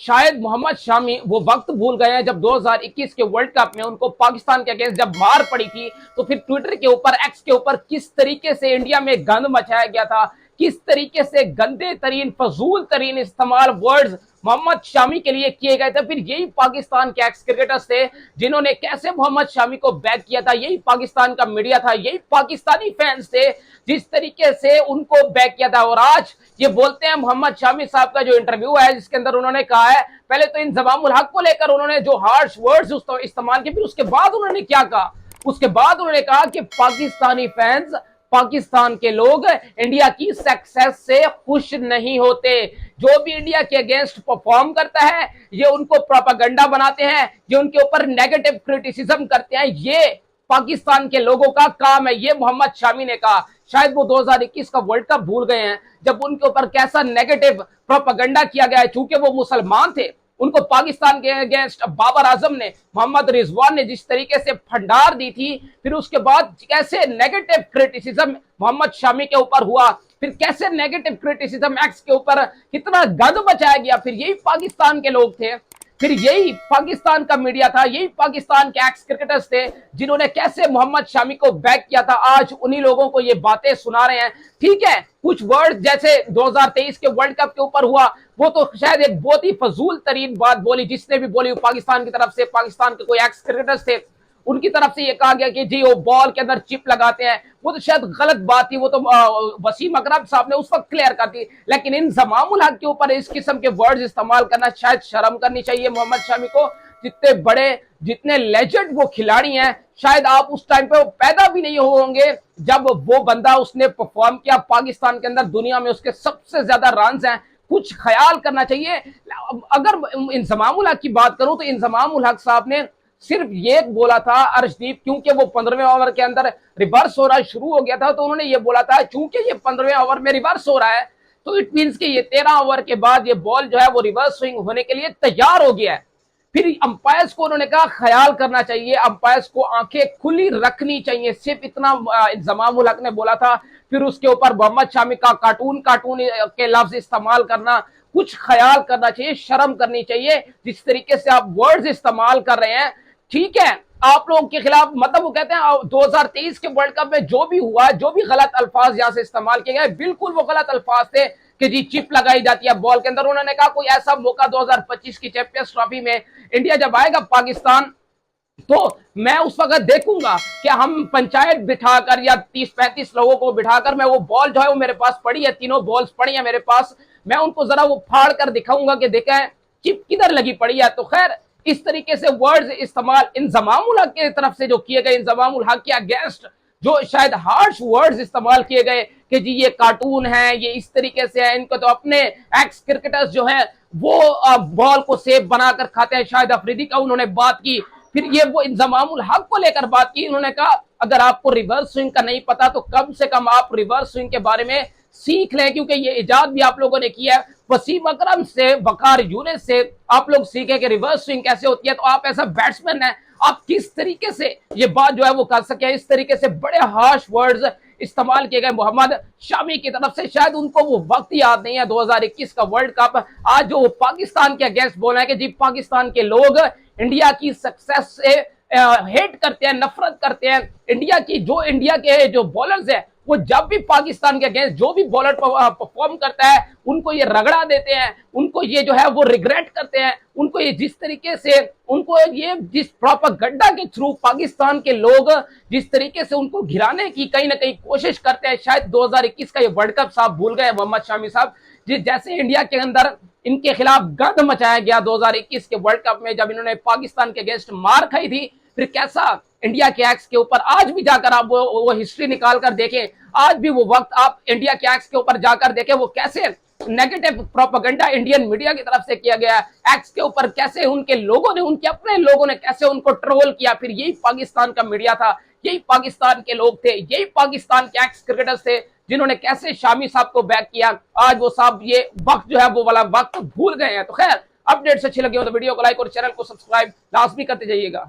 शायद मोहम्मद शामी वो वक्त भूल गए हैं जब 2021 के वर्ल्ड कप में उनको पाकिस्तान के अगेंस्ट जब मार पड़ी थी, तो फिर ट्विटर के ऊपर, एक्स के ऊपर किस तरीके से इंडिया में गंद मचाया गया था, किस तरीके से गंदे तरीन, फजूल तरीन इस्तेमाल वर्ड्स मोहम्मद शामी के लिए किए गए थे। फिर यही पाकिस्तान के एक्स क्रिकेटर्स थे जिन्होंने कैसे मोहम्मद शामी को बैक किया था, यही पाकिस्तान का मीडिया था, यही पाकिस्तानी फैंस थे जिस तरीके से उनको बैक किया था। और आज ये बोलते हैं, मोहम्मद शामी साहब का जो इंटरव्यू है जिसके अंदर उन्होंने कहा है, पहले तो इंजमाम उल हक को लेकर उन्होंने जो हार्श वर्ड्स इस्तेमाल किए, फिर उसके बाद उन्होंने क्या कहा, उसके बाद उन्होंने कहा कि पाकिस्तानी फैंस, पाकिस्तान के लोग इंडिया की सक्सेस से खुश नहीं होते। जो भी इंडिया के अगेंस्ट परफॉर्म करता है, ये उनको प्रोपेगेंडा बनाते हैं, ये उनके ऊपर नेगेटिव क्रिटिसिज्म करते हैं, ये पाकिस्तान के लोगों का काम है। ये मोहम्मद शामी ने कहा। शायद वो 2021 का वर्ल्ड कप भूल गए हैं जब उनके ऊपर कैसा नेगेटिव प्रोपेगेंडा किया गया है। चूंकि वो मुसलमान थे, उनको पाकिस्तान के अगेंस्ट बाबर आजम ने, मोहम्मद रिजवान ने जिस तरीके से फंडार दी थी, फिर उसके बाद कैसे नेगेटिव क्रिटिसिज्म मोहम्मद शामी के ऊपर हुआ, फिर कैसे नेगेटिव क्रिटिसिज्म एक्स के ऊपर कितना गंद मचाया गया, फिर यही पाकिस्तान के लोग थे, फिर यही पाकिस्तान का मीडिया था, यही पाकिस्तान के एक्स क्रिकेटर्स थे जिन्होंने कैसे मोहम्मद शामी को बैक किया था। आज उन्हीं लोगों को ये बातें सुना रहे हैं। ठीक है, कुछ वर्ड जैसे 2023 के वर्ल्ड कप के ऊपर हुआ, वो तो शायद एक बहुत ही फजूल तरीन बात बोली, जिसने भी बोली पाकिस्तान की तरफ से, पाकिस्तान के कोई एक्स क्रिकेटर्स थे उनकी तरफ से ये कहा गया कि जी वो बॉल के अंदर चिप लगाते हैं, वो तो शायद गलत बात थी, वो तो वसीम अकरम साहब ने उस वक्त क्लियर कर दी। लेकिन इन जमामुल हक के ऊपर इस किस्म के वर्ड्स इस्तेमाल करना, शायद शर्म करनी चाहिए मोहम्मद शामी को। जितने बड़े, जितने लेजेंड वो खिलाड़ी हैं, शायद आप उस टाइम पे पैदा भी नहीं होंगे जब वो बंदा उसने परफॉर्म किया पाकिस्तान के अंदर, दुनिया में उसके सबसे ज्यादा रन हैं। कुछ ख्याल करना चाहिए। अगर इंजमामुल हक की बात करूं तो इंजमामुल हक साहब ने सिर्फ ये बोला था अर्शदीप, क्योंकि वो 15वें ओवर के अंदर रिवर्स हो रहा शुरू हो गया था, तो उन्होंने ये बोला था चूंकि ये 15वें ओवर में रिवर्स हो रहा है तो इट मींस कि ये 13 ओवर के बाद ये बॉल जो है वो रिवर्स स्विंग होने के लिए तैयार हो गया है। फिर अंपायर्स को उन्होंने कहा ख्याल करना चाहिए, अंपायर्स को आंखें खुली रखनी चाहिए, सिर्फ इतना इंजमामुल हक ने बोला था। फिर उसके ऊपर मोहम्मद शामी का कार्टून के लफ्ज इस्तेमाल करना, कुछ ख्याल करना चाहिए, शर्म करनी चाहिए जिस तरीके से आप वर्ड्स इस्तेमाल कर रहे हैं। ठीक है, आप लोगों के खिलाफ, मतलब वो कहते हैं 2023 के वर्ल्ड कप में जो भी हुआ, जो भी गलत अल्फाज यहां से इस्तेमाल किए गए, बिल्कुल वो गलत अल्फाज थे कि जी चिप लगाई जाती है बॉल के अंदर। उन्होंने कहा कोई ऐसा मौका 2025 की चैंपियंस ट्रॉफी में इंडिया जब आएगा पाकिस्तान, तो मैं उस वक्त देखूंगा कि हम पंचायत बिठाकर या 30-35 लोगों को बिठाकर, मैं वो बॉल जो है वो मेरे पास पड़ी है, तीनों बॉल्स पड़ी है मेरे पास, मैं उनको जरा वो फाड़ कर दिखाऊंगा कि देखें चिप किधर लगी पड़ी है। तो खैर, इस तरीके से वर्ड्स इस्तेमाल इंजमामुल हक की तरफ से जो किए गए, इंजमामुल हक के अगेंस्ट जो शायद हार्श वर्ड्स इस्तेमाल किए गए कि जी ये कार्टून है, ये इस तरीके से है, इनको तो अपने एक्स क्रिकेटर्स जो है वो बॉल को सेफ बनाकर खाते हैं, शायद अफरीदी का उन्होंने बात की। फिर ये वो इंजमामुल हक को लेकर बात की, उन्होंने कहा अगर आपको रिवर्स स्विंग का नहीं पता तो कम से कम आप रिवर्स स्विंग के बारे में सीख लें, क्योंकि ये इजाद भी आप लोगों ने किया है। वसीम अकरम से, वकार यूनिस से आप लोग सीखे कि रिवर्स स्विंग कैसे होती है। तो आप ऐसा बैट्समैन है, आप किस तरीके से ये बात जो है वो कर सके। इस तरीके से बड़े हार्श वर्ड्स इस्तेमाल किए गए मोहम्मद शामी की तरफ से। शायद उनको वो वक्त याद नहीं है 2021 का वर्ल्ड कप, आज जो पाकिस्तान के अगेंस्ट बोल रहे हैं कि जी पाकिस्तान के लोग इंडिया की सक्सेस से हेट करते हैं, नफरत करते हैं। इंडिया के जो बॉलर्स है वो जब भी पाकिस्तान के अगेंस्ट जो भी बॉलर परफॉर्म करता है उनको ये रगड़ा देते हैं, उनको ये जो है वो रिग्रेट करते हैं, उनको ये जिस तरीके से, उनको ये जिस प्रोपेगेंडा के थ्रू पाकिस्तान के लोग जिस तरीके से उनको घिराने की कहीं ना कहीं कोशिश करते हैं। शायद 2021 का ये वर्ल्ड कप साहब भूल गए मोहम्मद शामी साहब, जैसे इंडिया के अंदर इनके खिलाफ गंद मचाया गया 2021 के वर्ल्ड कप में जब इन्होंने पाकिस्तान के अगेंस्ट मार खाई थी, फिर कैसा इंडिया के एक्स के ऊपर आज भी जाकर आप वो हिस्ट्री निकाल कर देखें, आज भी वो वक्त आप इंडिया के एक्स के ऊपर जाकर देखें वो कैसे नेगेटिव प्रोपेगेंडा इंडियन मीडिया की तरफ से किया गया है एक्स के ऊपर, कैसे उनके लोगों ने, उनके अपने लोगों ने कैसे उनको ट्रोल किया। फिर यही पाकिस्तान का मीडिया था, यही पाकिस्तान के लोग थे, यही पाकिस्तान के एक्स क्रिकेटर्स थे जिन्होंने कैसे शामी साहब को बैक किया। आज वो साहब ये वक्त जो है वो वाला वक्त भूल गए हैं। तो खैर, अपडेट्स अच्छी लगी हो तो वीडियो को लाइक और चैनल को सब्सक्राइब लाजमी करते जाइएगा।